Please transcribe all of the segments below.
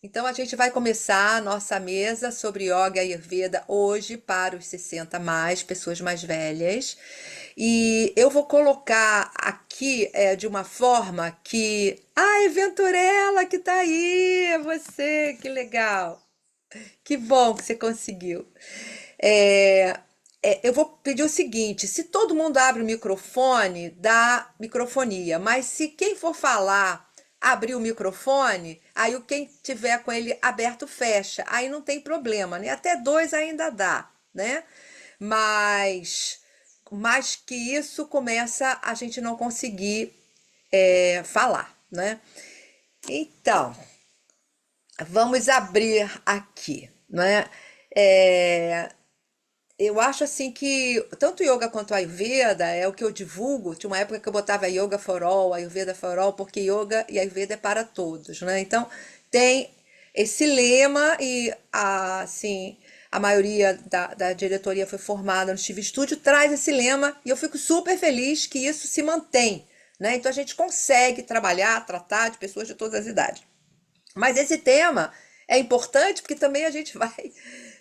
Então, a gente vai começar a nossa mesa sobre yoga e Ayurveda hoje para os 60 mais, pessoas mais velhas. E eu vou colocar aqui de uma forma que. Ai, Venturella, que tá aí! É você, que legal! Que bom que você conseguiu. É, eu vou pedir o seguinte: se todo mundo abre o microfone, dá microfonia, mas se quem for falar abrir o microfone, aí quem tiver com ele aberto fecha, aí não tem problema, né? Até dois ainda dá, né? Mas mais que isso começa a gente não conseguir falar, né? Então, vamos abrir aqui, né? É, eu acho assim que tanto yoga quanto Ayurveda é o que eu divulgo. Tinha uma época que eu botava Yoga for All, Ayurveda for All, porque yoga e Ayurveda é para todos, né? Então tem esse lema e assim a maioria da diretoria foi formada no Steve Studio, traz esse lema e eu fico super feliz que isso se mantém, né? Então a gente consegue trabalhar, tratar de pessoas de todas as idades. Mas esse tema é importante porque também a gente vai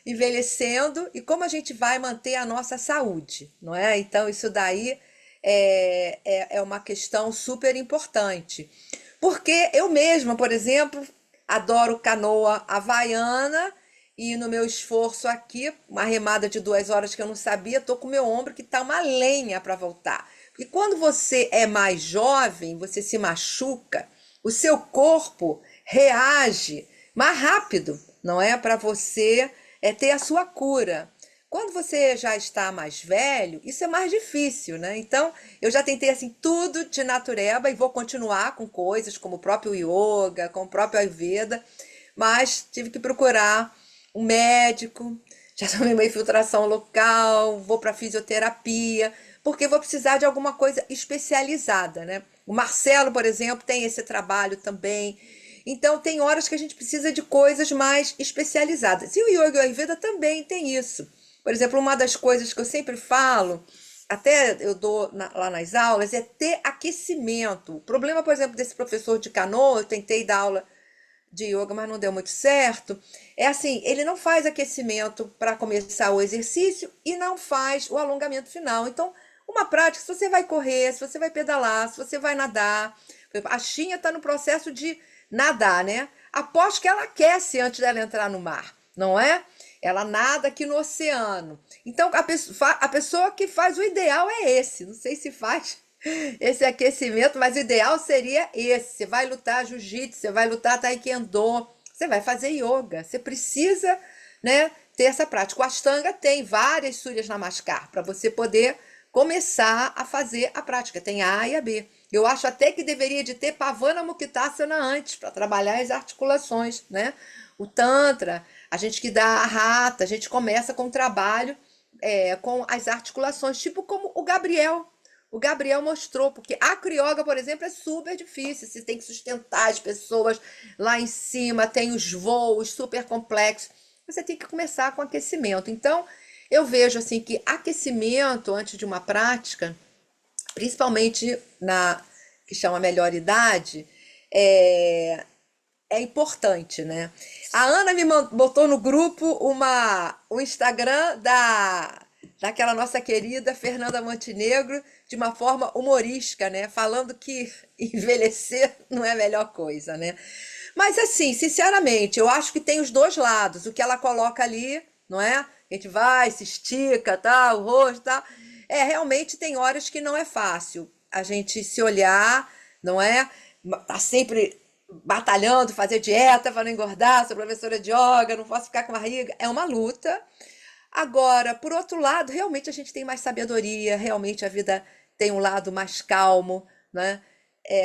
envelhecendo e como a gente vai manter a nossa saúde, não é? Então, isso daí é uma questão super importante. Porque eu mesma, por exemplo, adoro canoa havaiana e no meu esforço aqui, uma remada de 2 horas que eu não sabia, tô com o meu ombro que tá uma lenha para voltar. Porque quando você é mais jovem, você se machuca, o seu corpo reage mais rápido, não é? Para você ter a sua cura. Quando você já está mais velho, isso é mais difícil, né? Então, eu já tentei assim tudo de natureba e vou continuar com coisas como o próprio yoga, com o próprio Ayurveda, mas tive que procurar um médico, já tomei uma infiltração local, vou para fisioterapia, porque vou precisar de alguma coisa especializada, né? O Marcelo, por exemplo, tem esse trabalho também. Então, tem horas que a gente precisa de coisas mais especializadas. E o Yoga e o Ayurveda também tem isso. Por exemplo, uma das coisas que eu sempre falo, até eu dou lá nas aulas, é ter aquecimento. O problema, por exemplo, desse professor de canoa, eu tentei dar aula de yoga, mas não deu muito certo. É assim, ele não faz aquecimento para começar o exercício e não faz o alongamento final. Então, uma prática, se você vai correr, se você vai pedalar, se você vai nadar, a Xinha está no processo de nadar, né? Aposto que ela aquece antes dela entrar no mar, não é? Ela nada aqui no oceano. Então, a pessoa que faz o ideal é esse. Não sei se faz esse aquecimento, mas o ideal seria esse. Você vai lutar jiu-jitsu, você vai lutar taekwondo, você vai fazer yoga. Você precisa, né, ter essa prática. O Ashtanga tem várias Surya Namaskar para você poder começar a fazer a prática. Tem a A e a B. Eu acho até que deveria de ter Pavana Muktasana antes, para trabalhar as articulações, né? O Tantra, a gente que dá a rata, a gente começa com o trabalho com as articulações, tipo como o Gabriel. O Gabriel mostrou, porque a crioga, por exemplo, é super difícil. Você tem que sustentar as pessoas lá em cima, tem os voos super complexos. Você tem que começar com aquecimento. Então, eu vejo assim que aquecimento antes de uma prática, principalmente na que chama melhor idade, é, é importante, né? A Ana botou no grupo o Instagram daquela nossa querida Fernanda Montenegro de uma forma humorística, né? Falando que envelhecer não é a melhor coisa, né? Mas assim, sinceramente, eu acho que tem os dois lados. O que ela coloca ali, não é? A gente vai, se estica, tal, o rosto, tal. Realmente tem horas que não é fácil a gente se olhar, não é? Tá sempre batalhando, fazer dieta para não engordar, sou professora de yoga, não posso ficar com barriga. É uma luta. Agora, por outro lado, realmente a gente tem mais sabedoria, realmente a vida tem um lado mais calmo, né?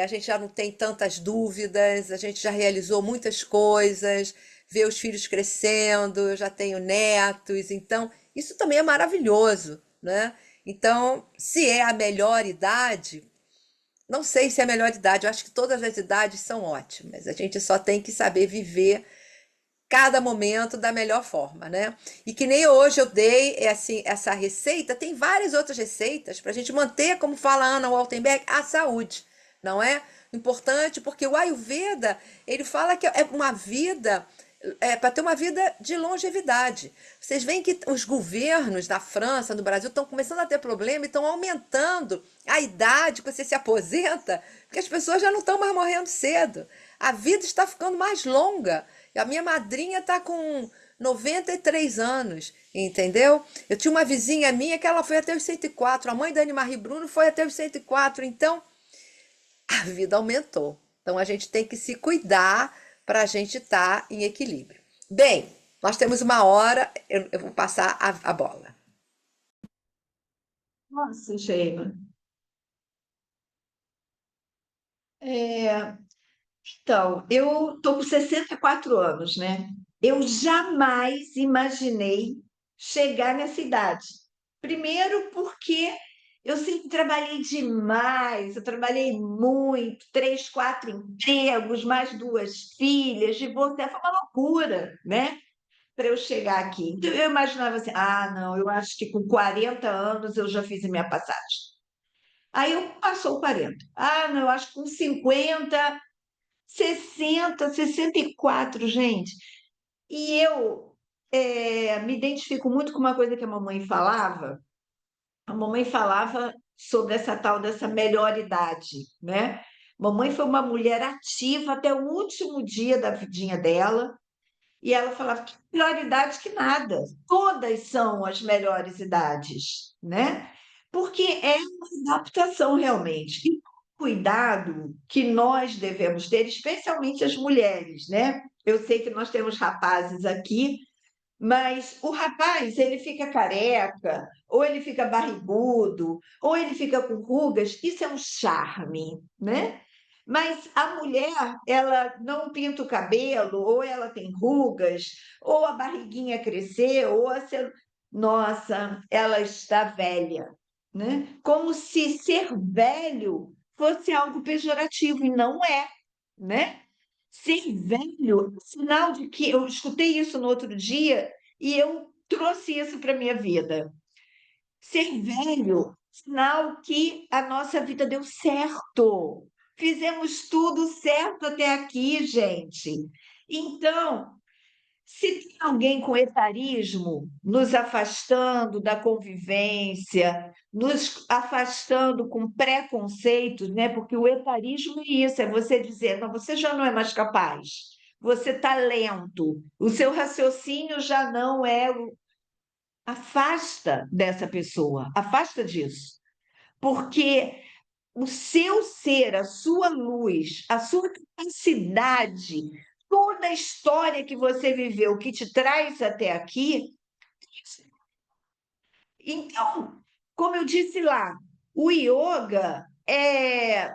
A gente já não tem tantas dúvidas, a gente já realizou muitas coisas, vê os filhos crescendo, eu já tenho netos, então isso também é maravilhoso, né? Então, se é a melhor idade, não sei se é a melhor idade, eu acho que todas as idades são ótimas. A gente só tem que saber viver cada momento da melhor forma, né? E que nem hoje eu dei assim, essa receita, tem várias outras receitas para a gente manter, como fala a Ana Waltenberg, a saúde, não é? importante, porque o Ayurveda, ele fala que é uma vida, para ter uma vida de longevidade. Vocês veem que os governos da França, do Brasil, estão começando a ter problema e estão aumentando a idade que você se aposenta, porque as pessoas já não estão mais morrendo cedo. A vida está ficando mais longa. E a minha madrinha está com 93 anos, entendeu? Eu tinha uma vizinha minha que ela foi até os 104, a mãe da Anne Marie Bruno foi até os 104, então a vida aumentou. Então a gente tem que se cuidar para a gente estar em equilíbrio. Bem, nós temos uma hora, eu vou passar a bola. Nossa, Sheila. É, então, eu tô com 64 anos, né? Eu jamais imaginei chegar nessa idade. Primeiro porque eu sempre trabalhei demais, eu trabalhei muito, três, quatro empregos, mais duas filhas, divorciar, foi uma loucura, né? Para eu chegar aqui. Então, eu imaginava assim, não, eu acho que com 40 anos eu já fiz a minha passagem. Aí eu passou 40. Não, eu acho que com 50, 60, 64, gente. E eu me identifico muito com uma coisa que a mamãe falava. A mamãe falava sobre essa tal dessa melhor idade, né? Mamãe foi uma mulher ativa até o último dia da vidinha dela. E ela falava que melhor idade que nada. Todas são as melhores idades, né? Porque é uma adaptação realmente. E cuidado que nós devemos ter, especialmente as mulheres, né? Eu sei que nós temos rapazes aqui, mas o rapaz, ele fica careca, ou ele fica barrigudo, ou ele fica com rugas, isso é um charme, né? Mas a mulher, ela não pinta o cabelo, ou ela tem rugas, ou a barriguinha cresceu, nossa, ela está velha, né? Como se ser velho fosse algo pejorativo, e não é, né? Ser velho é sinal de que eu escutei isso no outro dia e eu trouxe isso para a minha vida. Ser velho, sinal que a nossa vida deu certo. Fizemos tudo certo até aqui, gente. Então, se tem alguém com etarismo nos afastando da convivência, nos afastando com preconceitos, né? Porque o etarismo é isso, é você dizer, não, você já não é mais capaz, você está lento, o seu raciocínio já não é. Afasta dessa pessoa, afasta disso. Porque o seu ser, a sua luz, a sua capacidade, toda a história que você viveu, que te traz até aqui. Então, como eu disse lá, o yoga é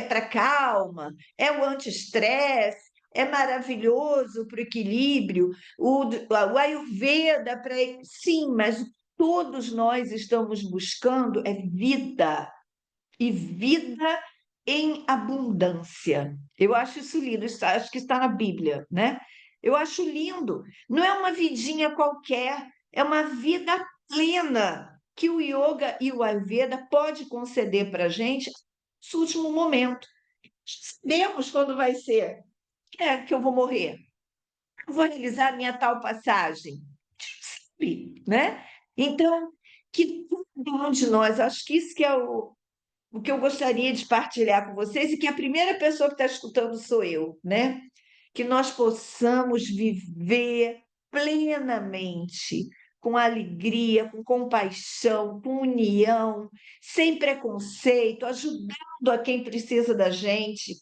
para calma, é o anti-estresse, é maravilhoso para o equilíbrio, o Ayurveda para. Sim, mas todos nós estamos buscando vida, e vida em abundância. Eu acho isso lindo, acho que está na Bíblia, né? Eu acho lindo. Não é uma vidinha qualquer, é uma vida plena que o yoga e o Ayurveda pode conceder para a gente no último momento. Sabemos quando vai ser que eu vou morrer. Eu vou realizar minha tal passagem. Sabe, né? Então, que cada um de nós, acho que isso que é o que eu gostaria de partilhar com vocês e que a primeira pessoa que está escutando sou eu, né? Que nós possamos viver plenamente, com alegria, com compaixão, com união, sem preconceito, ajudando a quem precisa da gente.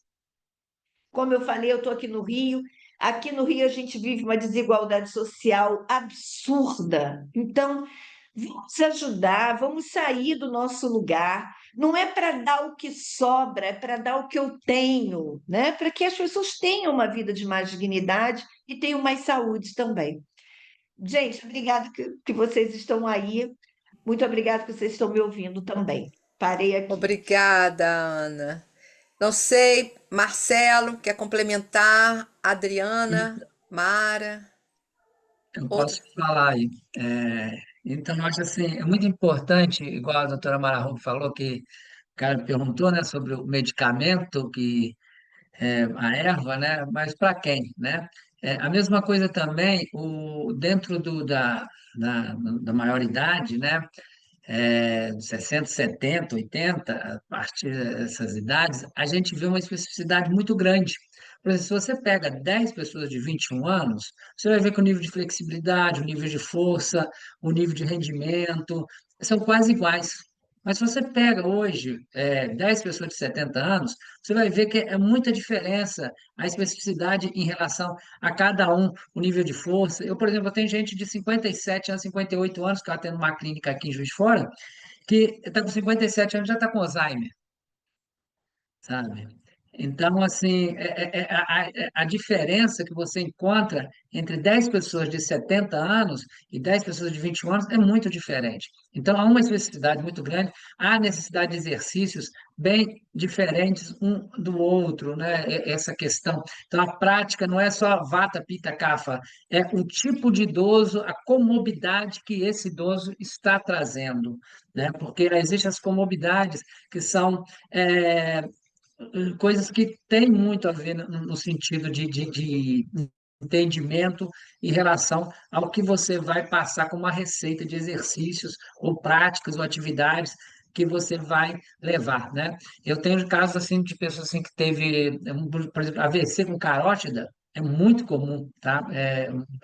Como eu falei, eu estou aqui no Rio. Aqui no Rio a gente vive uma desigualdade social absurda. Então, vamos ajudar, vamos sair do nosso lugar. Não é para dar o que sobra, é para dar o que eu tenho, né? Para que as pessoas tenham uma vida de mais dignidade e tenham mais saúde também. Gente, obrigada que vocês estão aí. Muito obrigada que vocês estão me ouvindo também. Parei aqui. Obrigada, Ana. Não sei, Marcelo, quer complementar? Adriana, Mara, Eu outra. posso falar aí. Então, eu acho assim, é muito importante, igual a doutora Mara Rubio falou, que o cara perguntou, né, sobre o medicamento, que a erva, né? Mas para quem, né? A mesma coisa também, dentro da maioridade, né? 60, 70, 80, a partir dessas idades, a gente vê uma especificidade muito grande. Por exemplo, se você pega 10 pessoas de 21 anos, você vai ver que o nível de flexibilidade, o nível de força, o nível de rendimento são quase iguais. Mas se você pega hoje 10 pessoas de 70 anos, você vai ver que é muita diferença a especificidade em relação a cada um, o nível de força. Eu, por exemplo, tenho gente de 57 anos, 58 anos, que está tendo uma clínica aqui em Juiz de Fora, que está com 57 anos, já está com Alzheimer, sabe? Então, assim, a diferença que você encontra entre 10 pessoas de 70 anos e 10 pessoas de 21 anos é muito diferente. Então, há uma especificidade muito grande, há necessidade de exercícios bem diferentes um do outro, né? Essa questão. Então, a prática não é só vata, pitta, kapha, é o tipo de idoso, a comorbidade que esse idoso está trazendo, né? Porque existem as comorbidades que são coisas que têm muito a ver no sentido de entendimento em relação ao que você vai passar como uma receita de exercícios ou práticas ou atividades que você vai levar, né? Eu tenho casos assim de pessoas assim que teve, por exemplo, AVC com carótida, é muito comum, tá?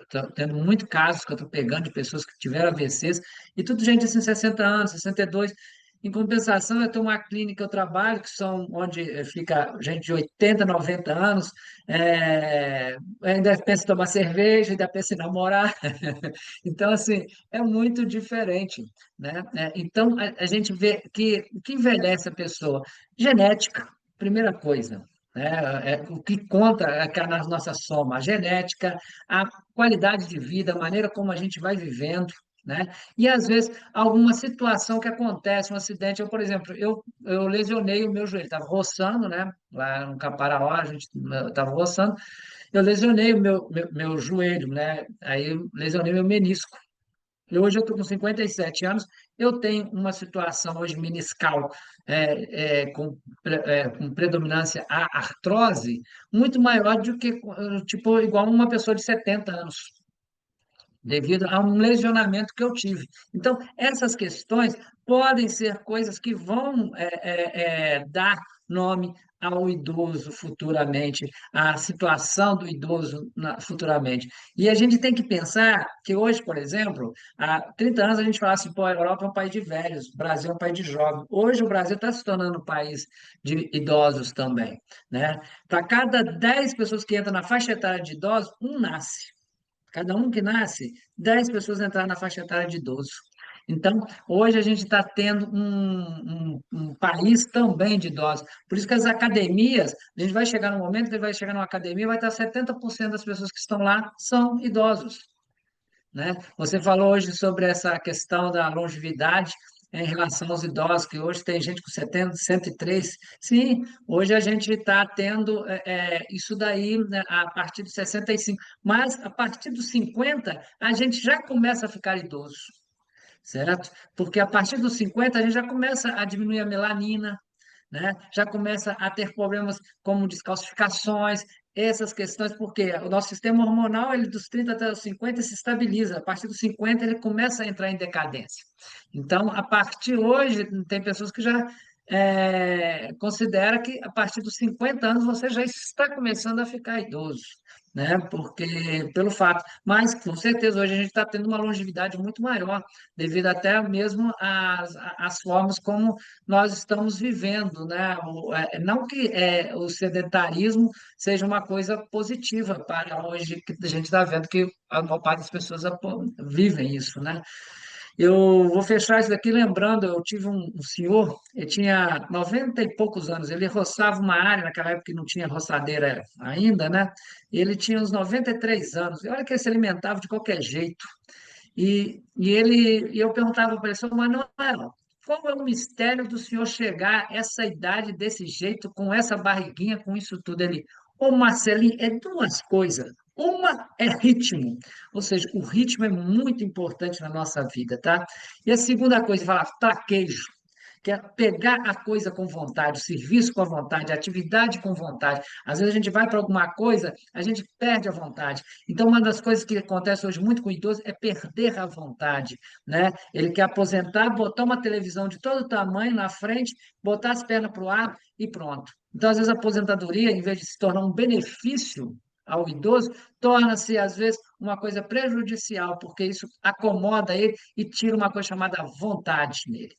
Tô tendo muito casos que eu estou pegando de pessoas que tiveram AVCs e tudo gente assim 60 anos, 62. Em compensação, eu tenho uma clínica que eu trabalho, que são onde fica gente de 80, 90 anos, ainda pensa em tomar cerveja, ainda pensa em namorar. Então, assim, é muito diferente, né? Então, a gente vê que o que envelhece a pessoa? Genética, primeira coisa. Né? O que conta é na nossa soma, a genética, a qualidade de vida, a maneira como a gente vai vivendo, né? E às vezes alguma situação que acontece, um acidente. Eu, por exemplo, eu lesionei o meu joelho, estava roçando, né? Lá no Caparaó, a gente estava roçando, eu lesionei o meu joelho, né? Aí eu lesionei meu menisco. E hoje eu estou com 57 anos, eu tenho uma situação hoje meniscal com predominância à artrose muito maior do que, tipo, igual uma pessoa de 70 anos devido a um lesionamento que eu tive. Então, essas questões podem ser coisas que vão dar nome ao idoso futuramente, à situação do idoso futuramente. E a gente tem que pensar que hoje, por exemplo, há 30 anos a gente falava assim, pô, a Europa é um país de velhos, o Brasil é um país de jovens. Hoje o Brasil está se tornando um país de idosos também, né? Para cada 10 pessoas que entram na faixa etária de idosos, um nasce. Cada um que nasce, 10 pessoas entraram na faixa etária de idoso. Então, hoje a gente está tendo um país também de idosos. Por isso que as academias, a gente vai chegar num momento que vai chegar numa academia, vai estar 70% das pessoas que estão lá são idosos, né? Você falou hoje sobre essa questão da longevidade em relação aos idosos, que hoje tem gente com 70, 103. Sim, hoje a gente está tendo isso daí, né, a partir dos 65, mas a partir dos 50 a gente já começa a ficar idoso, certo? Porque a partir dos 50 a gente já começa a diminuir a melanina, né? Já começa a ter problemas como descalcificações, essas questões, porque o nosso sistema hormonal, ele dos 30 até os 50 se estabiliza, a partir dos 50 ele começa a entrar em decadência. Então, a partir hoje, tem pessoas que já considera que a partir dos 50 anos você já está começando a ficar idoso, né? Porque pelo fato, mas com certeza hoje a gente está tendo uma longevidade muito maior, devido até mesmo às formas como nós estamos vivendo, né? Não que o sedentarismo seja uma coisa positiva para hoje, que a gente está vendo que a maior parte das pessoas vivem isso, né? Eu vou fechar isso daqui lembrando, eu tive um senhor, ele tinha 90 e poucos anos, ele roçava uma área, naquela época que não tinha roçadeira ainda, né? Ele tinha uns 93 anos, e olha que ele se alimentava de qualquer jeito. E eu perguntava para ele, "Seu Manuel, qual é o mistério do senhor chegar a essa idade desse jeito, com essa barriguinha, com isso tudo?" Ele, ô Marcelinho, é duas coisas. Uma é ritmo, ou seja, o ritmo é muito importante na nossa vida, tá? E a segunda coisa, falar traquejo. que é pegar a coisa com vontade, o serviço com vontade, a atividade com vontade. Às vezes a gente vai para alguma coisa, a gente perde a vontade. Então, uma das coisas que acontece hoje muito com o idoso é perder a vontade, né? Ele quer aposentar, botar uma televisão de todo tamanho na frente, botar as pernas para o ar e pronto. Então, às vezes, a aposentadoria, em vez de se tornar um benefício ao idoso, torna-se, às vezes, uma coisa prejudicial, porque isso acomoda ele e tira uma coisa chamada vontade nele.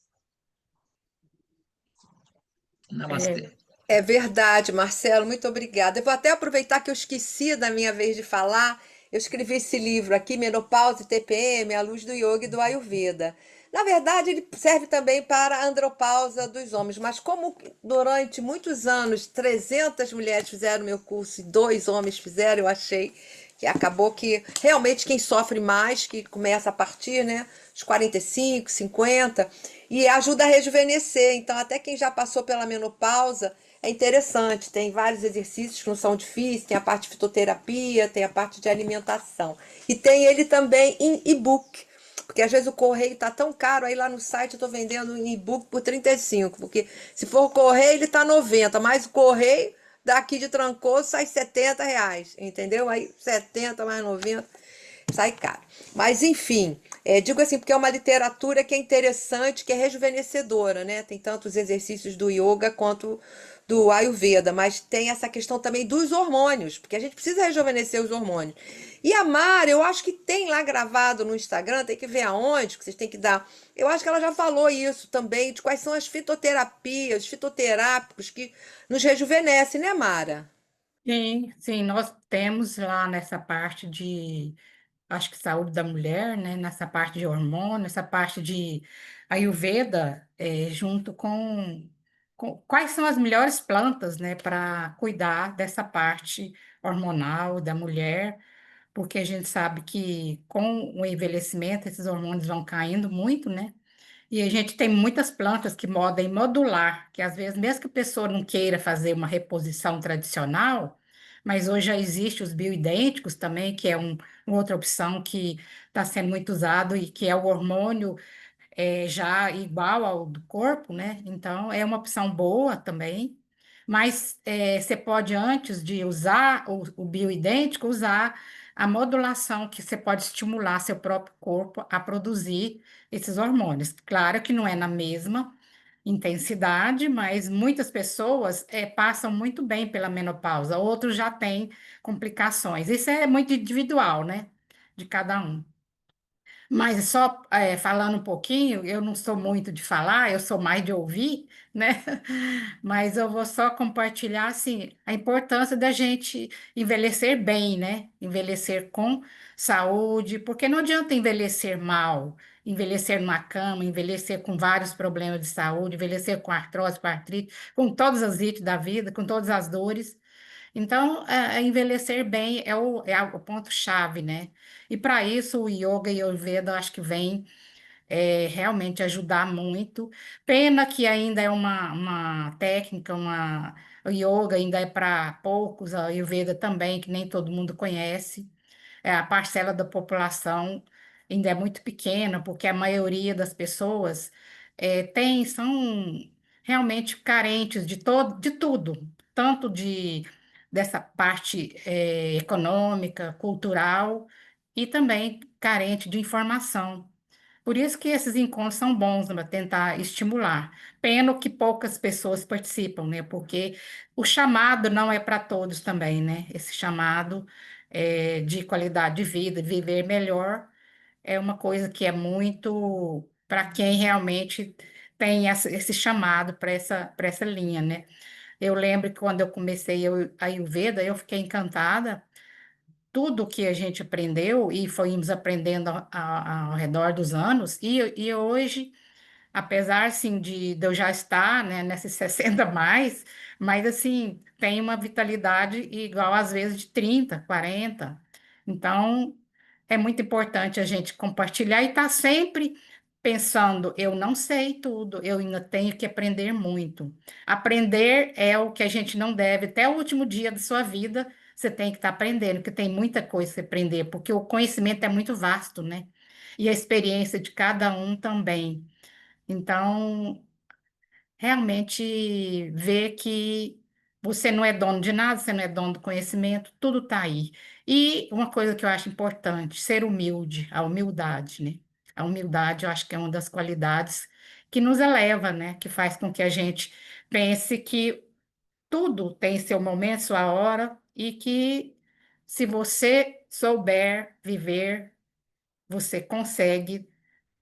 É, Namastê. É verdade, Marcelo, muito obrigada. Eu vou até aproveitar que eu esqueci da minha vez de falar. Eu escrevi esse livro aqui, Menopausa e TPM, à luz do Yoga e do Ayurveda. Na verdade, ele serve também para a andropausa dos homens, mas como durante muitos anos 300 mulheres fizeram meu curso e 2 homens fizeram, eu achei que acabou que realmente quem sofre mais, que começa a partir, né, dos 45, 50, e ajuda a rejuvenescer. Então, até quem já passou pela menopausa, é interessante, tem vários exercícios que não são difíceis, tem a parte de fitoterapia, tem a parte de alimentação. E tem ele também em e-book, porque às vezes o correio tá tão caro, aí lá no site eu tô vendendo em e-book por 35, porque se for o correio ele tá 90, mas o correio daqui de Trancoso sai R$ 70, entendeu? Aí 70 mais 90 sai caro. Mas enfim, digo assim, porque é uma literatura que é interessante, que é rejuvenescedora, né? Tem tanto os exercícios do yoga quanto do Ayurveda, mas tem essa questão também dos hormônios, porque a gente precisa rejuvenescer os hormônios. E a Mara, eu acho que tem lá gravado no Instagram, tem que ver aonde, que vocês têm que dar. Eu acho que ela já falou isso também, de quais são as fitoterapias, fitoterápicos que nos rejuvenescem, né, Mara? sim, sim, nós temos lá nessa parte de, acho que saúde da mulher, né? Nessa parte de hormônio, essa parte de Ayurveda, junto com quais são as melhores plantas, né, para cuidar dessa parte hormonal da mulher, porque a gente sabe que com o envelhecimento esses hormônios vão caindo muito, né? E a gente tem muitas plantas que podem modular, que às vezes, mesmo que a pessoa não queira fazer uma reposição tradicional, mas hoje já existe os bioidênticos também, que é uma outra opção que está sendo muito usado e que é o hormônio já igual ao do corpo, né? Então, é uma opção boa também. Mas você pode, antes de usar o bioidêntico, usar a modulação, que você pode estimular seu próprio corpo a produzir esses hormônios. Claro que não é na mesma intensidade, mas muitas pessoas passam muito bem pela menopausa, outros já têm complicações. Isso é muito individual, né? De cada um. Mas só falando um pouquinho, eu não sou muito de falar, eu sou mais de ouvir, né? Mas eu vou só compartilhar assim a importância da gente envelhecer bem, né? Envelhecer com saúde, porque não adianta envelhecer mal, envelhecer numa cama, envelhecer com vários problemas de saúde, envelhecer com artrose, com artrite, com todas as ites da vida, com todas as dores. Então, envelhecer bem é o ponto-chave, né? E para isso, o yoga e o Ayurveda, eu acho que vem realmente ajudar muito. Pena que ainda é uma técnica, o yoga ainda é para poucos, a Ayurveda também, que nem todo mundo conhece. A parcela da população ainda é muito pequena, porque a maioria das pessoas são realmente carentes de tudo, tanto dessa parte econômica, cultural, e também carente de informação. Por isso que esses encontros são bons para tentar estimular. Pena que poucas pessoas participam, né? Porque o chamado não é para todos também, né? Esse chamado de qualidade de vida, viver melhor, é uma coisa que é muito para quem realmente tem esse chamado para essa linha, né? Eu lembro que quando eu comecei a Ayurveda, eu fiquei encantada. Tudo que a gente aprendeu e fomos aprendendo ao redor dos anos, e hoje, apesar assim, de eu já estar, né, nesses 60 mais, mas assim, tem uma vitalidade igual às vezes de 30, 40. Então, é muito importante a gente compartilhar e estar sempre pensando, eu não sei tudo, eu ainda tenho que aprender muito. Aprender é o que a gente não deve, até o último dia da sua vida, você tem que estar aprendendo, porque tem muita coisa para você aprender, porque o conhecimento é muito vasto, né? E a experiência de cada um também. Então, realmente ver que você não é dono de nada, você não é dono do conhecimento, tudo está aí. E uma coisa que eu acho importante, ser humilde, a humildade, né? A humildade, eu acho que é uma das qualidades que nos eleva, né? Que faz com que a gente pense que tudo tem seu momento, sua hora, e que se você souber viver, você consegue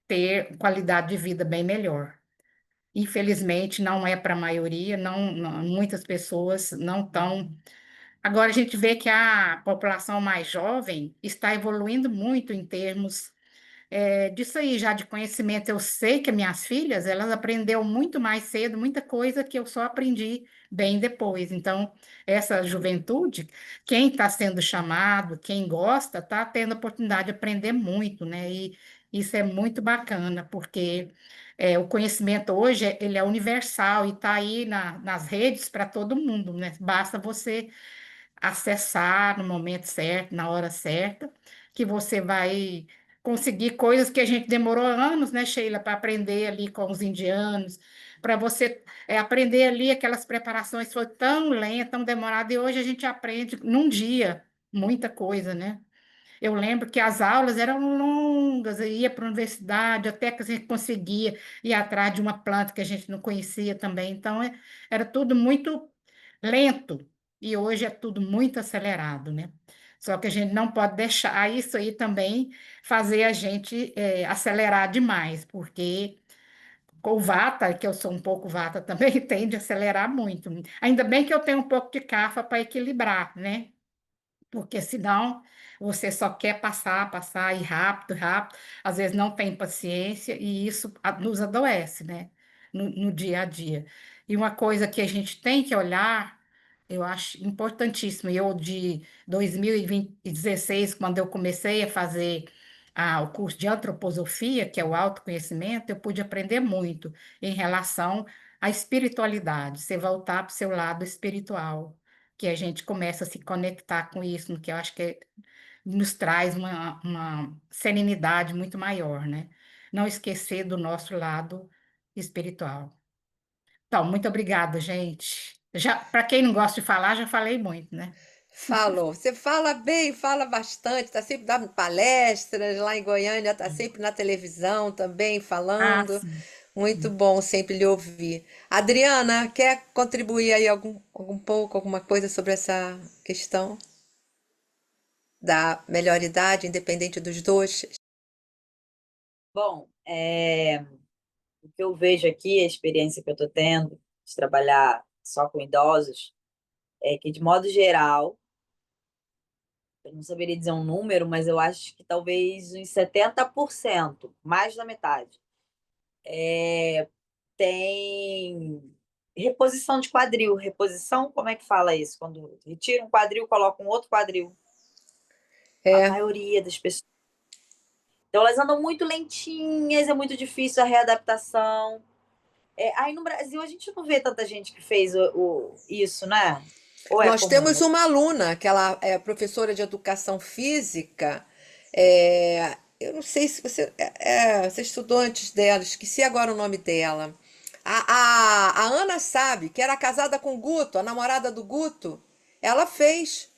ter qualidade de vida bem melhor. Infelizmente, não é para a maioria, muitas pessoas não estão. Agora, a gente vê que a população mais jovem está evoluindo muito em termos disso aí, já de conhecimento. Eu sei que minhas filhas, elas aprenderam muito mais cedo, muita coisa que eu só aprendi bem depois. Então, essa juventude, quem está sendo chamado, quem gosta, está tendo a oportunidade de aprender muito, né? E isso é muito bacana, porque o conhecimento hoje, ele é universal e está aí nas redes para todo mundo, né? Basta você acessar no momento certo, na hora certa, que você vai conseguir coisas que a gente demorou anos, né, Sheila, para aprender ali com os indianos, para você aprender ali aquelas preparações foi tão lenta, tão demorada, e hoje a gente aprende num dia muita coisa, né? Eu lembro que as aulas eram longas, eu ia para a universidade, até que a gente conseguia ir atrás de uma planta que a gente não conhecia também. Então, era tudo muito lento, e hoje é tudo muito acelerado, né? Só que a gente não pode deixar isso aí também fazer a gente acelerar demais, porque com o Vata, que eu sou um pouco Vata também, tende a acelerar muito. Ainda bem que eu tenho um pouco de Kapha para equilibrar, né? Porque senão você só quer passar, passar, ir rápido, rápido, às vezes não tem paciência e isso nos adoece, né? No dia a dia. E uma coisa que a gente tem que olhar, eu acho importantíssimo, eu de 2016, quando eu comecei a fazer o curso de antroposofia, que é o autoconhecimento, eu pude aprender muito em relação à espiritualidade, você voltar para o seu lado espiritual, que a gente começa a se conectar com isso, que eu acho que nos traz uma serenidade muito maior, né? Não esquecer do nosso lado espiritual. Então, muito obrigada, gente. Já, para quem não gosta de falar, já falei muito, né? Falou. Você fala bem, fala bastante, está sempre dando palestras lá em Goiânia, está sempre na televisão também Ah, falando. sim. Muito bom sempre lhe ouvir. Adriana, quer contribuir aí algum pouco, alguma coisa sobre essa questão da melhor idade, independente dos dois? Bom, o que eu vejo aqui, a experiência que eu estou tendo de trabalhar só com idosos, é que, de modo geral, eu não saberia dizer um número, mas eu acho que talvez uns 70%, mais da metade, tem reposição de quadril. Reposição, como é que fala isso? Quando retira um quadril, coloca um outro quadril. A É, maioria das pessoas. Então, elas andam muito lentinhas, é muito difícil a readaptação. Aí no Brasil a gente não vê tanta gente que fez isso, né? Ou é nós temos comum? uma aluna que ela é professora de educação física. Eu não sei se você estudou antes dela, esqueci agora o nome dela. A Ana sabe que era casada com o Guto, a namorada do Guto. Ela fez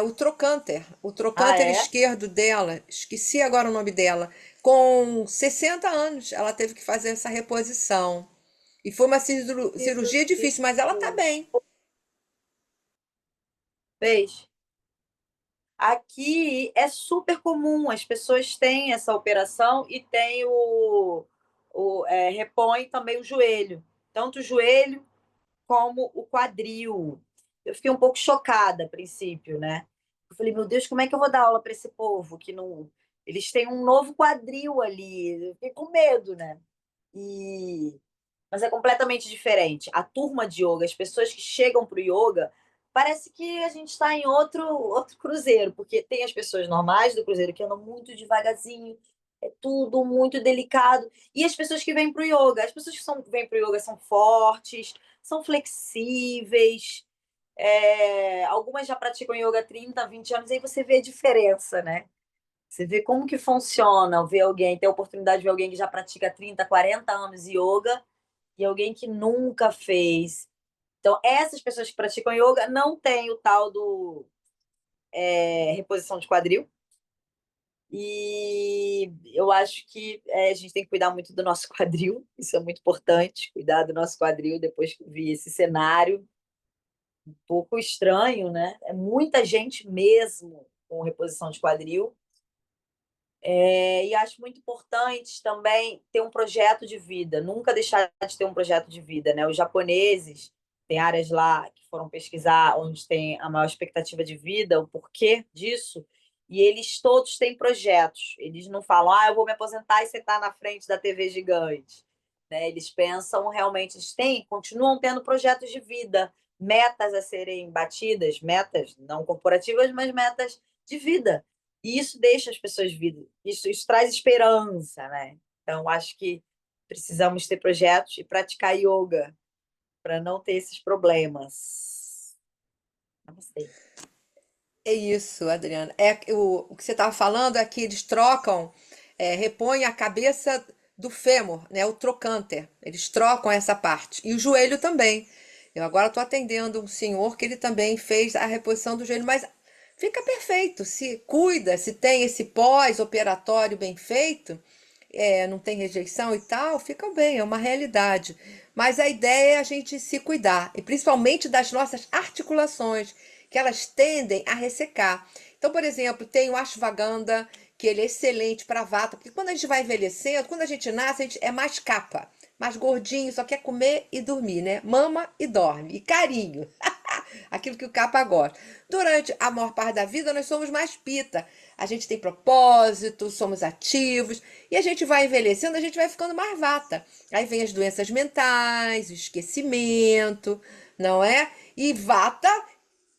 o Ah, trocânter é? esquerdo dela, esqueci agora o nome dela. Com 60 anos, ela teve que fazer essa reposição. E foi uma cirurgia difícil, mas ela tá bem. Fez. Aqui é super comum, as pessoas têm essa operação e tem repõe também o joelho, tanto o joelho como o quadril. Eu fiquei um pouco chocada a princípio, né? Eu falei, meu Deus, como é que eu vou dar aula para esse povo que não. Eles têm um novo quadril ali. Eu fiquei com medo, né? E mas é completamente diferente. A turma de yoga, as pessoas que chegam para o yoga, parece que a gente está em outro cruzeiro, porque tem as pessoas normais do cruzeiro que andam muito devagarzinho, é tudo muito delicado. E as pessoas que vêm para o yoga, as pessoas que vêm para o yoga são fortes, são flexíveis. Algumas já praticam yoga há 30, 20 anos, aí você vê a diferença, né? Você vê como que funciona, ver alguém, ter a oportunidade de ver alguém que já pratica há 30, 40 anos yoga e alguém que nunca fez. Então, essas pessoas que praticam yoga não têm o tal do reposição de quadril. E eu acho que a gente tem que cuidar muito do nosso quadril, isso é muito importante, cuidar do nosso quadril depois que eu vi esse cenário um pouco estranho, né? É muita gente mesmo com reposição de quadril. E acho muito importante também ter um projeto de vida, nunca deixar de ter um projeto de vida, né? Os japoneses têm áreas lá que foram pesquisar onde tem a maior expectativa de vida, o porquê disso, e eles todos têm projetos. Eles não falam, eu vou me aposentar e sentar na frente da TV gigante. Né? Eles pensam realmente, continuam tendo projetos de vida, metas a serem batidas, metas não corporativas, mas metas de vida. E isso deixa as pessoas vivas, isso traz esperança, né? Então, acho que precisamos ter projetos e praticar yoga para não ter esses problemas. Namastê. É isso, Adriana. O que você estava falando é que eles trocam, repõem a cabeça do fêmur, né? O trocânter. Eles trocam essa parte. E o joelho também. Eu agora estou atendendo um senhor que ele também fez a reposição do joelho, mas fica perfeito. Se cuida, se tem esse pós-operatório bem feito, não tem rejeição e tal, fica bem, é uma realidade. Mas a ideia é a gente se cuidar, e principalmente das nossas articulações, que elas tendem a ressecar. Então, por exemplo, tem o ashwagandha, que ele é excelente para vata, porque quando a gente vai envelhecendo, quando a gente nasce, a gente é mais capa, mais gordinho, só quer comer e dormir, né? Mama e dorme, e carinho. Aquilo que o capa gosta. Durante a maior parte da vida, nós somos mais pita. A gente tem propósito, somos ativos, e a gente vai envelhecendo, a gente vai ficando mais vata. Aí vem as doenças mentais, o esquecimento, não é? E vata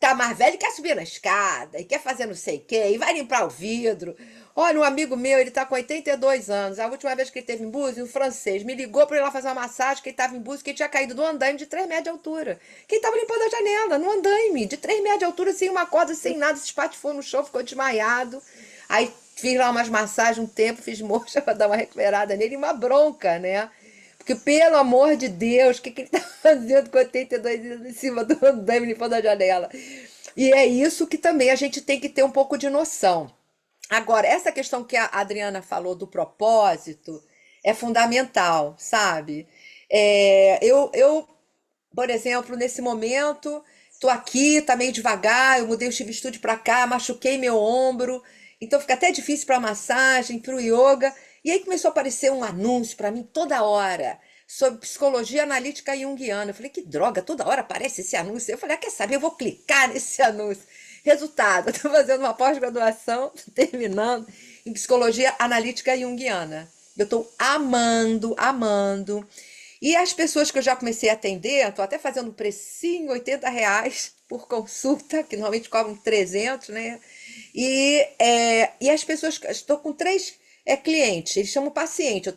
tá mais velho e quer subir na escada, e quer fazer não sei o quê, e vai limpar o vidro. Olha, um amigo meu, ele tá com 82 anos. A última vez que ele teve em Búzios, um francês me ligou para ir lá fazer uma massagem, que ele tava em Búzios, que ele tinha caído do andaime de 3 metros de altura. Que ele tava limpando a janela, no andaime, de 3 metros de altura, sem uma corda, sem nada, se espatifou no chão, ficou desmaiado. Aí fiz lá umas massagens um tempo, fiz mocha para dar uma recuperada nele, e uma bronca, né? Porque, pelo amor de Deus, o que ele tá fazendo com 82 anos em cima do andaime, limpando a janela? E é isso que também a gente tem que ter um pouco de noção. Agora, essa questão que a Adriana falou do propósito é fundamental, sabe? Por exemplo, nesse momento, tô aqui, tá meio devagar, eu mudei o Shiva Studio para cá, machuquei meu ombro, então fica até difícil para massagem, para o yoga. E aí começou a aparecer um anúncio para mim toda hora sobre psicologia analítica junguiana. Eu falei, que droga, toda hora aparece esse anúncio. Eu falei, quer saber? Eu vou clicar nesse anúncio. Resultado, eu estou fazendo uma pós-graduação, terminando, em psicologia analítica junguiana. Eu estou amando, amando. E as pessoas que eu já comecei a atender, estou até fazendo um precinho, R$ 80 por consulta, que normalmente cobram 300, né? E as pessoas, estou com 3 clientes, eles chamam paciente, eu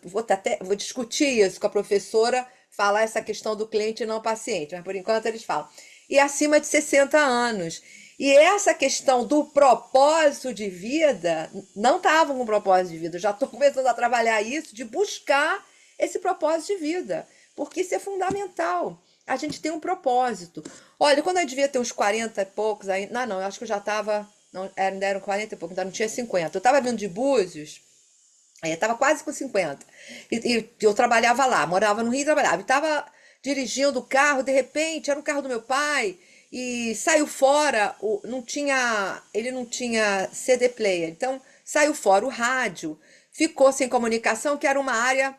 vou discutir isso com a professora, falar essa questão do cliente e não paciente, mas por enquanto eles falam. E acima de 60 anos. E essa questão do propósito de vida, não estavam com propósito de vida, já estou começando a trabalhar isso, de buscar esse propósito de vida, porque isso é fundamental. A gente tem um propósito. Olha, quando eu devia ter uns 40 e poucos, aí, não, eu acho que eu já estava, ainda eram 40 e poucos, ainda não tinha 50. Eu estava vindo de Búzios, aí eu estava quase com 50. E eu trabalhava lá, morava no Rio e trabalhava. E estava dirigindo o carro, de repente, era um carro do meu pai, e saiu fora, ele não tinha CD player, então saiu fora o rádio, ficou sem comunicação, que era uma área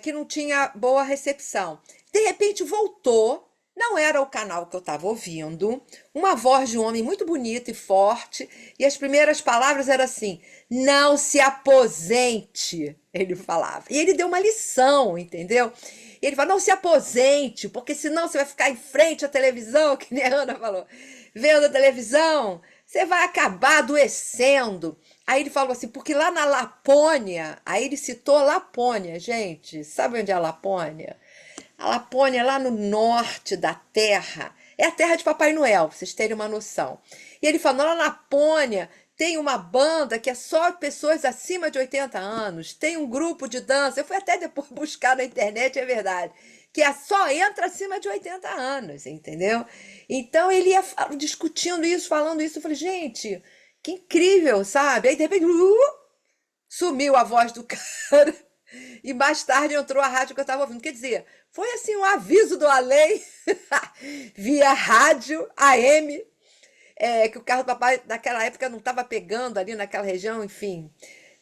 que não tinha boa recepção. De repente voltou, não era o canal que eu estava ouvindo, uma voz de um homem muito bonito e forte, e as primeiras palavras eram assim: não se aposente, ele falava. E ele deu uma lição, entendeu? Ele falou: não se aposente, porque senão você vai ficar em frente à televisão, que nem a Ana falou, vendo a televisão, você vai acabar adoecendo. Aí ele falou assim, porque lá na Lapônia, aí ele citou Lapônia, gente, sabe onde é a Lapônia? A Lapônia é lá no norte da Terra, é a terra de Papai Noel, pra vocês terem uma noção. E ele falou, lá na Lapônia tem uma banda que é só pessoas acima de 80 anos, tem um grupo de dança, eu fui até depois buscar na internet, é verdade. só entra acima de 80 anos, entendeu? Então ele ia discutindo isso, falando isso. Eu falei, gente, que incrível, sabe? Aí de repente, sumiu a voz do cara. E mais tarde entrou a rádio que eu estava ouvindo. Quer dizer, foi assim um aviso do além, via rádio AM, que o carro do papai naquela época não estava pegando ali naquela região, enfim.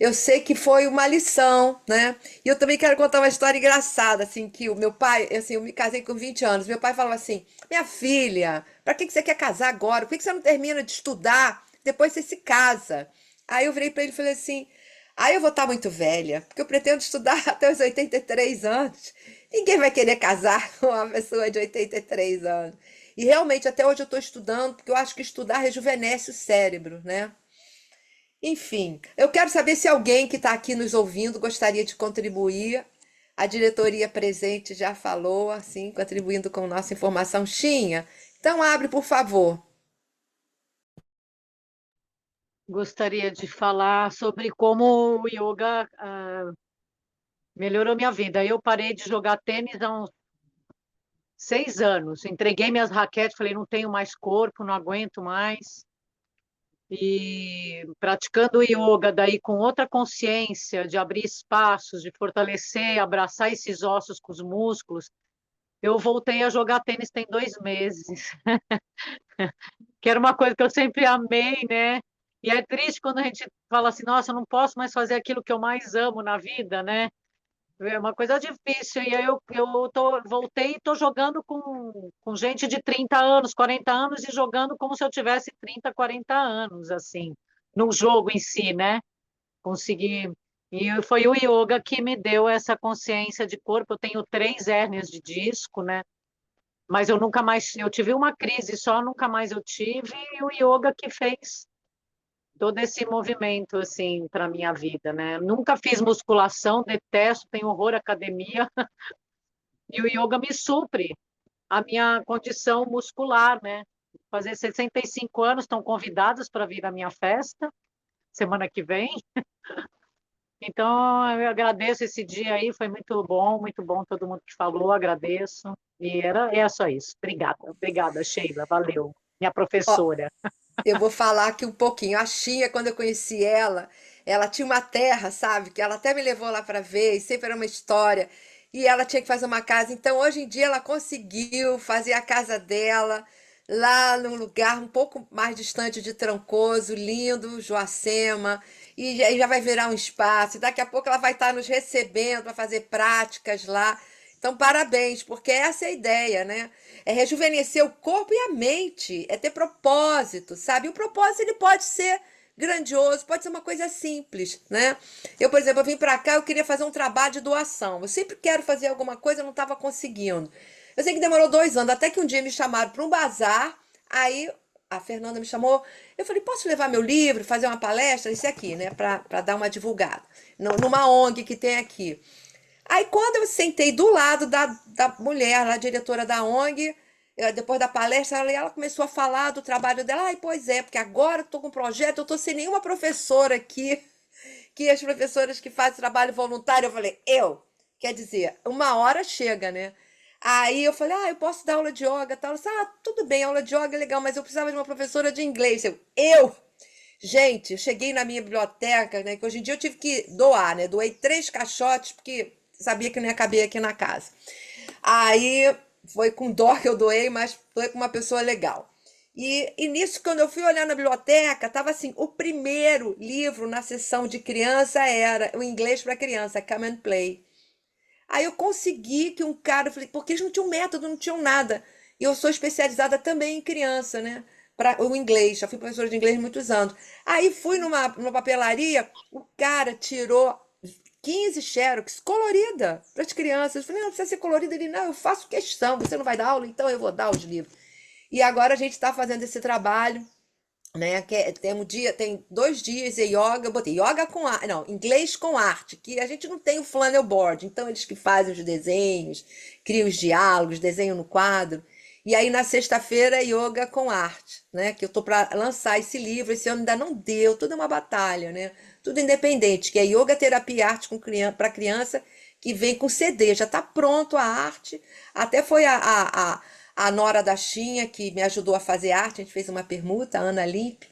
Eu sei que foi uma lição, né? E eu também quero contar uma história engraçada, assim, que o meu pai, assim, eu me casei com 20 anos, meu pai falava assim, minha filha, para que você quer casar agora? Por que você não termina de estudar? Depois você se casa. Aí eu virei para ele e falei assim, aí eu vou estar muito velha, porque eu pretendo estudar até os 83 anos. Ninguém vai querer casar com uma pessoa de 83 anos. E realmente, até hoje eu estou estudando, porque eu acho que estudar rejuvenesce o cérebro, né? Enfim, eu quero saber se alguém que está aqui nos ouvindo gostaria de contribuir. A diretoria presente já falou, assim, contribuindo com nossa informação. Xinha, então abre, por favor. Gostaria de falar sobre como o yoga melhorou minha vida. Eu parei de jogar tênis há uns 6 anos. Entreguei minhas raquetes, falei, não tenho mais corpo, não aguento mais. E praticando yoga daí com outra consciência de abrir espaços, de fortalecer, abraçar esses ossos com os músculos, eu voltei a jogar tênis tem 2 meses, que era uma coisa que eu sempre amei, né? E é triste quando a gente fala assim, nossa, eu não posso mais fazer aquilo que eu mais amo na vida, né? É uma coisa difícil. E aí voltei e estou jogando com gente de 30 anos, 40 anos, e jogando como se eu tivesse 30, 40 anos, assim, no jogo em si, né? Consegui. E foi o yoga que me deu essa consciência de corpo. Eu tenho 3 hérnias de disco, né? Mas eu nunca mais, eu tive uma crise só, nunca mais eu tive, e o yoga que fez todo esse movimento assim para minha vida, né? Nunca fiz musculação, detesto, tenho horror à academia, e o yoga me supre a minha condição muscular, né? Fazer 65 anos, estão convidados para vir à minha festa semana que vem. Então, eu agradeço esse dia aí, foi muito bom todo mundo que falou, agradeço. E é só isso. Obrigada, Sheila, valeu, minha Ó, professora. eu vou falar aqui um pouquinho. A Xinha, quando eu conheci ela tinha uma terra, sabe? Que ela até me levou lá para ver, e sempre era uma história. E ela tinha que fazer uma casa. Então, hoje em dia, ela conseguiu fazer a casa dela lá num lugar um pouco mais distante de Trancoso, lindo, Joacema. E aí já vai virar um espaço. E daqui a pouco ela vai estar nos recebendo para fazer práticas lá. Então, parabéns, porque essa é a ideia, né? É rejuvenescer o corpo e a mente, é ter propósito, sabe? E o propósito ele pode ser grandioso, pode ser uma coisa simples, né? Eu, por exemplo, eu vim para cá, eu queria fazer um trabalho de doação. Eu sempre quero fazer alguma coisa, eu não estava conseguindo. Eu sei que demorou 2 anos, até que um dia me chamaram para um bazar, aí a Fernanda me chamou, eu falei, posso levar meu livro, fazer uma palestra, isso aqui, né, para dar uma divulgada, numa ONG que tem aqui. Aí, quando eu sentei do lado da mulher, a diretora da ONG, depois da palestra, ela começou a falar do trabalho dela. Ai, pois é, porque agora eu estou com um projeto, eu estou sem nenhuma professora aqui, que as professoras que fazem trabalho voluntário, eu falei, quer dizer, uma hora chega, né? Aí eu falei, eu posso dar aula de yoga, tal. Ela disse, tudo bem, aula de yoga é legal, mas eu precisava de uma professora de inglês. Gente, eu cheguei na minha biblioteca, né? Que hoje em dia eu tive que doar, né? Doei 3 caixotes, porque sabia que não ia caber aqui na casa. Aí foi com dó que eu doei, mas doei com uma pessoa legal. E nisso, quando eu fui olhar na biblioteca, estava assim: o primeiro livro na seção de criança era o inglês para criança, Come and Play. Aí eu consegui que um cara, eu falei, porque eles não tinham método, não tinham nada. E eu sou especializada também em criança, né? Para o inglês, já fui professora de inglês há muitos anos. Aí fui numa papelaria, o cara tirou 15 xerox colorida para as crianças. Eu falei, não precisa ser colorida. Ele, não, eu faço questão, você não vai dar aula, então eu vou dar os livros. E agora a gente está fazendo esse trabalho, né? Tem 2 dias de yoga, eu botei yoga com arte, não, inglês com arte, que a gente não tem o flannel board, então eles que fazem os desenhos, criam os diálogos, desenham no quadro. E aí na sexta-feira yoga com arte, né? Que eu tô para lançar esse livro, esse ano ainda não deu, tudo é uma batalha, né? Tudo independente, que é yoga, terapia e arte para criança, que vem com CD, já está pronto a arte. Até foi a nora da Chinha que me ajudou a fazer arte, a gente fez uma permuta, a Ana Limp,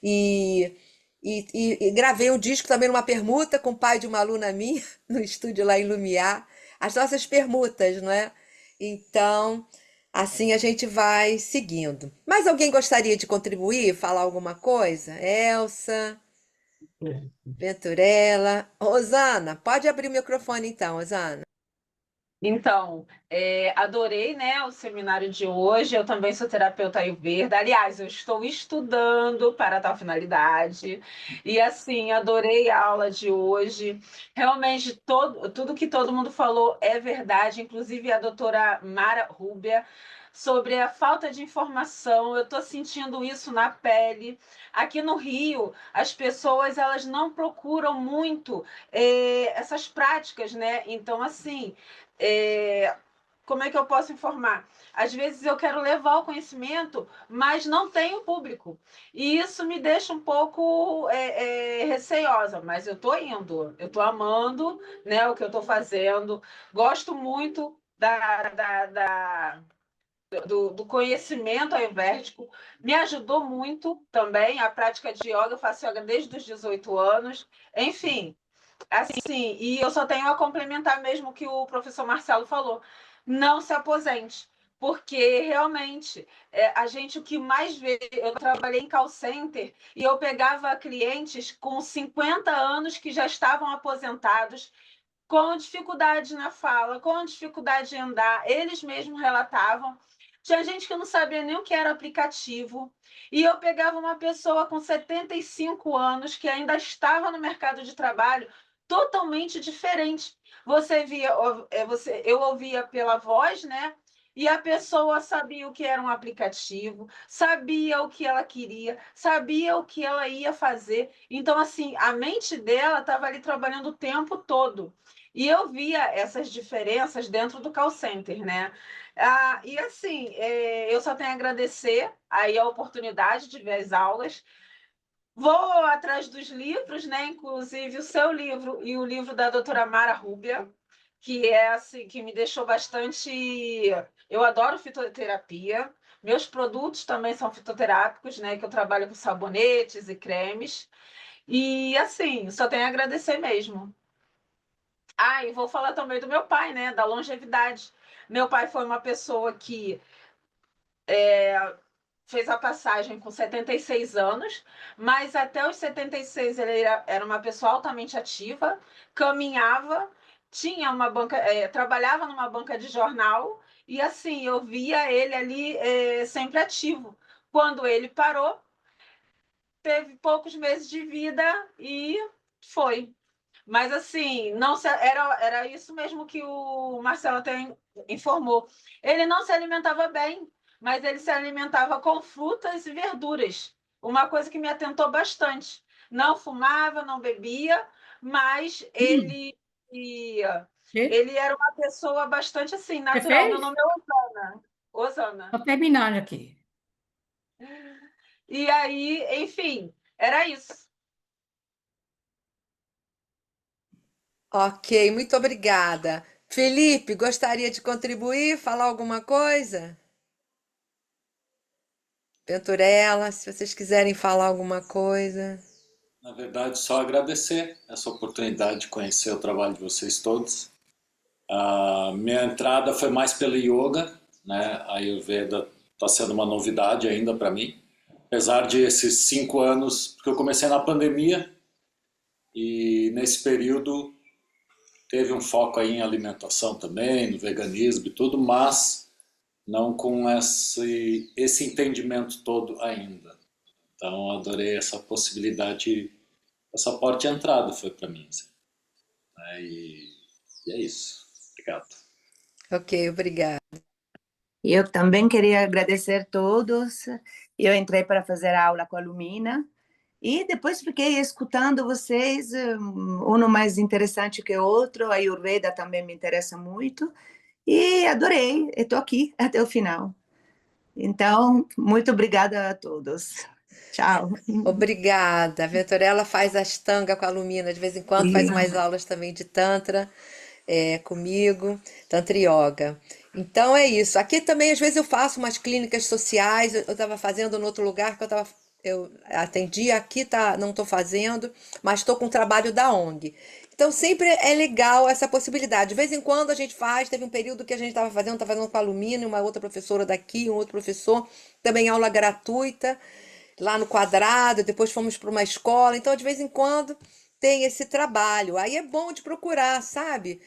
e, e gravei um disco também numa permuta com o pai de uma aluna minha, no estúdio lá em Lumiar, as nossas permutas, não é? Então, assim a gente vai seguindo. Mais alguém gostaria de contribuir, falar alguma coisa? Elsa, Venturella, Rosana, pode abrir o microfone então, Rosana. Então, adorei, né, o seminário de hoje. Eu também sou terapeuta Ayurveda. Aliás, eu estou estudando para tal finalidade. E, assim, adorei a aula de hoje. Realmente, tudo que todo mundo falou é verdade, inclusive a doutora Mara Rúbia, sobre a falta de informação. Eu estou sentindo isso na pele. Aqui no Rio, as pessoas elas não procuram muito essas práticas, né? Então, assim como é que eu posso informar? Às vezes eu quero levar o conhecimento, mas não tenho público. E isso me deixa um pouco receiosa, mas eu estou indo, eu estou amando, né, o que eu estou fazendo, gosto muito do conhecimento ayurvédico, me ajudou muito também a prática de yoga, eu faço yoga desde os 18 anos, enfim, assim, e eu só tenho a complementar mesmo o que o professor Marcelo falou. Não se aposente, porque realmente a gente o que mais vê, eu trabalhei em call center e eu pegava clientes com 50 anos que já estavam aposentados, com dificuldade na fala, com dificuldade em andar, eles mesmos relatavam. Tinha gente que não sabia nem o que era aplicativo. E eu pegava uma pessoa com 75 anos que ainda estava no mercado de trabalho totalmente diferente. Você via, eu ouvia pela voz, né? E a pessoa sabia o que era um aplicativo, sabia o que ela queria, sabia o que ela ia fazer. Então, assim, a mente dela estava ali trabalhando o tempo todo. E eu via essas diferenças dentro do call center, né? E assim, eu só tenho a agradecer aí a oportunidade de ver as aulas. Vou atrás dos livros, né? Inclusive o seu livro e o livro da doutora Mara Rúbia, que é assim, que me deixou bastante. Eu adoro fitoterapia. Meus produtos também são fitoterápicos, né? Que eu trabalho com sabonetes e cremes. E assim, só tenho a agradecer mesmo. E vou falar também do meu pai, né? Da longevidade. Meu pai foi uma pessoa que fez a passagem com 76 anos, mas até os 76 ele era uma pessoa altamente ativa, caminhava, tinha uma banca, trabalhava numa banca de jornal, e assim, eu via ele ali sempre ativo. Quando ele parou, teve poucos meses de vida e foi. Mas assim, não se, era isso mesmo que o Marcelo até informou. Ele não se alimentava bem, mas ele se alimentava com frutas e verduras. Uma coisa que me atentou bastante. Não fumava, não bebia, mas ele era uma pessoa bastante assim, Você natural. Meu fez? nome é Osana. Osana. Estou terminando aqui. E aí, enfim, era isso. Ok, muito obrigada. Felipe, gostaria de contribuir, falar alguma coisa? Venturella, se vocês quiserem falar alguma coisa. Na verdade, só agradecer essa oportunidade de conhecer o trabalho de vocês todos. A minha entrada foi mais pelo yoga, né? A Ayurveda está sendo uma novidade ainda para mim, apesar de esses 5 anos, porque eu comecei na pandemia e nesse período teve um foco aí em alimentação também, no veganismo e tudo, mas não com esse entendimento todo ainda. Então, adorei essa possibilidade, essa porta de entrada foi para mim. Assim, né? E é isso. Obrigado. Ok, obrigada. Eu também queria agradecer a todos. Eu entrei para fazer a aula com a Lumina e depois fiquei escutando vocês, um mais interessante que o outro. A Ayurveda também me interessa muito e adorei. Estou aqui até o final. Então, muito obrigada a todos. Tchau. Obrigada. A Venturella faz Ashtanga com a Lumina, de vez em quando faz umas aulas também de Tantra. comigo, Tantra Yoga. Então é isso. Aqui também, às vezes, eu faço umas clínicas sociais. Eu estava fazendo no outro lugar que eu atendi, aqui tá, não estou fazendo, mas estou com o trabalho da ONG. Então sempre é legal essa possibilidade. De vez em quando a gente faz, teve um período que a gente estava fazendo com a Lumina, uma outra professora daqui, um outro professor, também aula gratuita, lá no Quadrado, depois fomos para uma escola. Então, de vez em quando, tem esse trabalho. Aí é bom de procurar, sabe?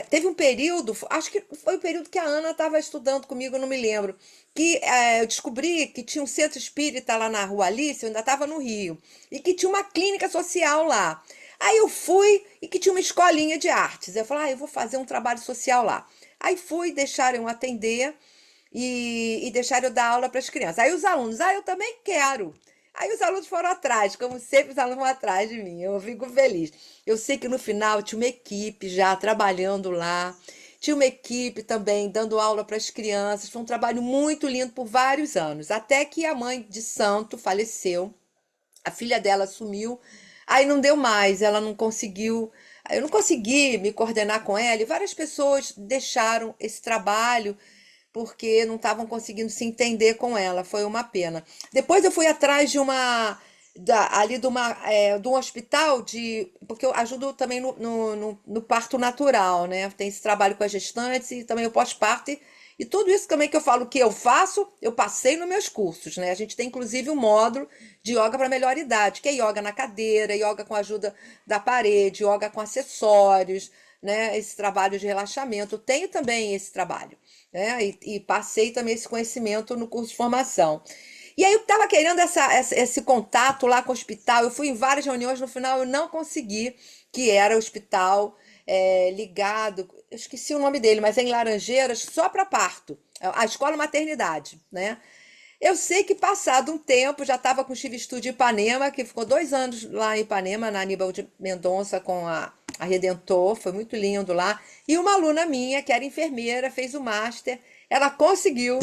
Teve um período, acho que foi o período que a Ana estava estudando comigo, não me lembro, que eu descobri que tinha um centro espírita lá na Rua Alice, eu ainda estava no Rio, e que tinha uma clínica social lá. Aí eu fui e que tinha uma escolinha de artes. Eu falei, eu vou fazer um trabalho social lá. Aí fui, deixaram eu atender e deixaram eu dar aula para as crianças. Aí os alunos, eu também quero. Aí os alunos foram atrás, como sempre os alunos vão atrás de mim, eu fico feliz. Eu sei que no final tinha uma equipe já trabalhando lá, tinha uma equipe também dando aula para as crianças, foi um trabalho muito lindo por vários anos, até que a mãe de santo faleceu, a filha dela sumiu, aí não deu mais, ela não conseguiu, eu não consegui me coordenar com ela, e várias pessoas deixaram esse trabalho porque não estavam conseguindo se entender com ela. Foi uma pena. Depois eu fui atrás de ali de um hospital, porque eu ajudo também no parto natural, né? Tem esse trabalho com as gestantes e também o pós-parto. E tudo isso também que eu falo que eu faço, eu passei nos meus cursos, né? A gente tem inclusive um módulo de yoga para melhor idade, que é yoga na cadeira, yoga com a ajuda da parede, yoga com acessórios, né? Esse trabalho de relaxamento. Eu tenho também esse trabalho, né? E passei também esse conhecimento no curso de formação. E aí eu estava querendo esse contato lá com o hospital. Eu fui em várias reuniões, no final eu não consegui, que era o hospital ligado, eu esqueci o nome dele, mas é em Laranjeiras, só para parto, a escola maternidade, né? Eu sei que passado um tempo, já estava com o Chiva Studio em Ipanema, que ficou 2 anos lá em Ipanema, na Aníbal de Mendonça, com a Redentor, foi muito lindo lá. E uma aluna minha, que era enfermeira, fez o master, ela conseguiu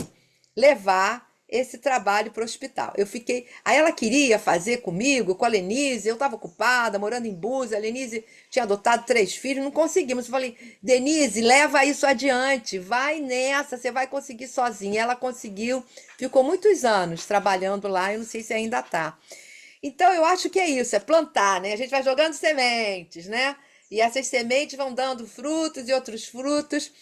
levar esse trabalho para o hospital. Eu fiquei. Aí ela queria fazer comigo, com a Lenise, eu estava ocupada, morando em Búzios, a Lenise tinha adotado 3 filhos, não conseguimos. Eu falei, Denise, leva isso adiante, vai nessa, você vai conseguir sozinha. Ela conseguiu, ficou muitos anos trabalhando lá, eu não sei se ainda está. Então, eu acho que é isso, é plantar, né? A gente vai jogando sementes, né? E essas sementes vão dando frutos e outros frutos.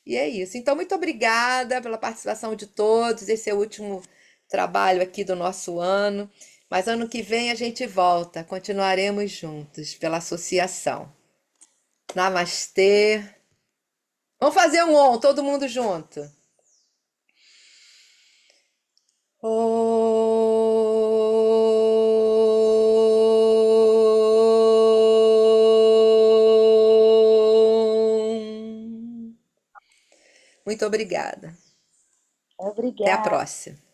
E é isso. Então, muito obrigada pela participação de todos. Esse é o último trabalho aqui do nosso ano. Mas ano que vem a gente volta. Continuaremos juntos pela associação. Namastê. Vamos fazer um on, todo mundo junto. Muito obrigada. Até a Obrigada. próxima.